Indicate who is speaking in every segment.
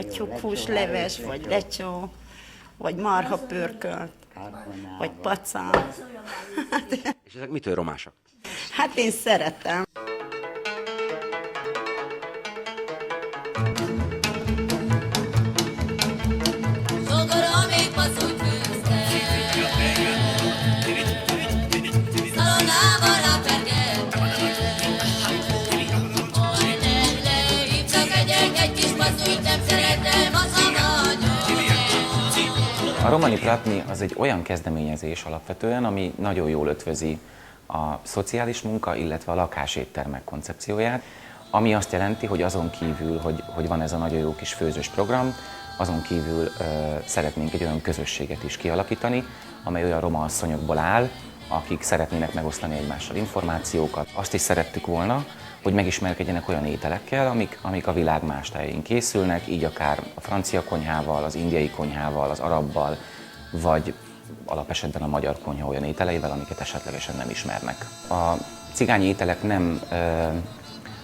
Speaker 1: A tyúkhúsleves, vagy lecsó, vagy marha pörkölt, vagy pacán.
Speaker 2: És ezek mitől romásak?
Speaker 1: Hát én szeretem.
Speaker 3: A Romani Pratni az egy olyan kezdeményezés alapvetően, ami nagyon jól ötvözi a szociális munka, illetve a lakáséttermek koncepcióját, ami azt jelenti, hogy azon kívül, hogy van ez a nagyon jó kis főzős program, azon kívül szeretnénk egy olyan közösséget is kialakítani, amely olyan roma asszonyokból áll, akik szeretnének megosztani egymással információkat. Azt is szerettük volna, hogy megismerkedjenek olyan ételekkel, amik a világ más tájain készülnek, így akár a francia konyhával, az indiai konyhával, az arabbal, vagy alapesetben a magyar konyha olyan ételeivel, amiket esetlegesen nem ismernek. A cigányi ételek nem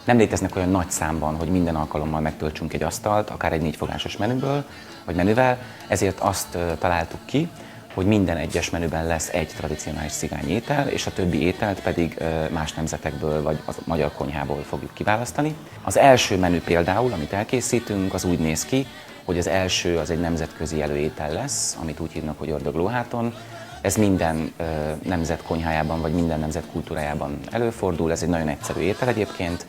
Speaker 3: léteznek olyan nagy számban, hogy minden alkalommal megtöltsünk egy asztalt, akár egy 4 fogásos menüből, vagy menüvel, ezért azt találtuk ki, hogy minden egyes menüben lesz egy tradicionális cigányi étel, és a többi ételt pedig más nemzetekből vagy a magyar konyhából fogjuk kiválasztani. Az első menü például, amit elkészítünk, az úgy néz ki, hogy az első az egy nemzetközi előétel lesz, amit úgy hívnak, hogy ördöglóháton. Ez minden nemzet konyhájában vagy minden nemzet kultúrájában előfordul, ez egy nagyon egyszerű étel egyébként,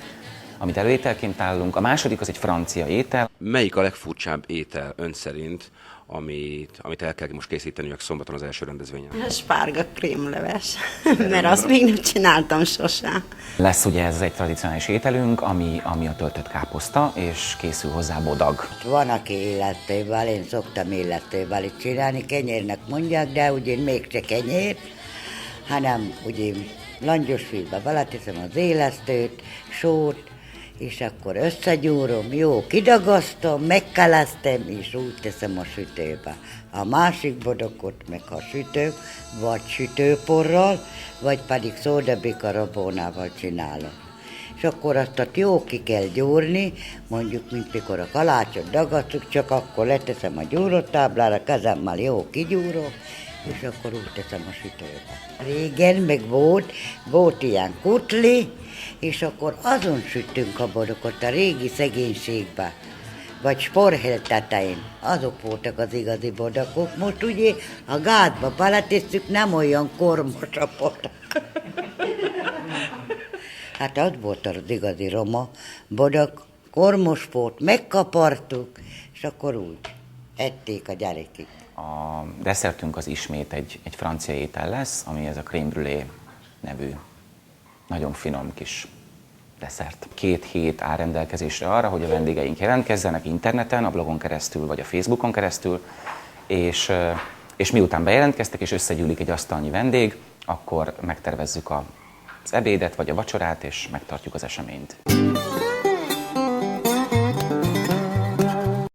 Speaker 3: amit előételként állunk. A második az egy francia étel.
Speaker 2: Melyik a legfurcsább étel ön szerint, amit el kell most készíteni szombaton az első rendezvényen?
Speaker 1: A spárga krémleves, mert azt még nem csináltam sosem.
Speaker 3: Lesz ugye ez egy tradicionális ételünk, ami a töltött káposzta, és készül hozzá bodag.
Speaker 4: Van, aki élettével, én szoktam élettével itt csinálni, kenyérnek mondják, de ugye mégse kenyér, hanem ugye langyos vízbe beleteszem az élesztőt, sót, és akkor összegyúrom, jó, kidagasztom, megkelesztem, és úgy teszem a sütőbe. A másik bodokot meg a sütő, vagy sütőporral, vagy pedig szódabikarabónával csinálom. És akkor azt jó ki kell gyúrni, mondjuk, mint mikor a kalácsot dagasztjuk, csak akkor leteszem a gyúrótáblára, kezemmel jó kigyúrom, és akkor úgy teszem a sütőbe. Régen meg volt ilyen kutli, és akkor azon süttünk a bodokot a régi szegénységbe, vagy sporhely tetején. Azok voltak az igazi bodakok. Most ugye a gázba beletesszük, nem olyan kormos a bodak. Hát az volt az igazi roma bodak, kormos volt, megkapartuk, és akkor úgy ették a gyerekek.
Speaker 3: A desszertünk az ismét egy francia étel lesz, ami ez a crème brûlée nevű nagyon finom kis desszert. 2 hét áll rendelkezésre arra, hogy a vendégeink jelentkezzenek interneten, a blogon keresztül vagy a Facebookon keresztül, és miután bejelentkeztek és összegyűlik egy asztalnyi vendég, akkor megtervezzük az ebédet vagy a vacsorát, és megtartjuk az eseményt.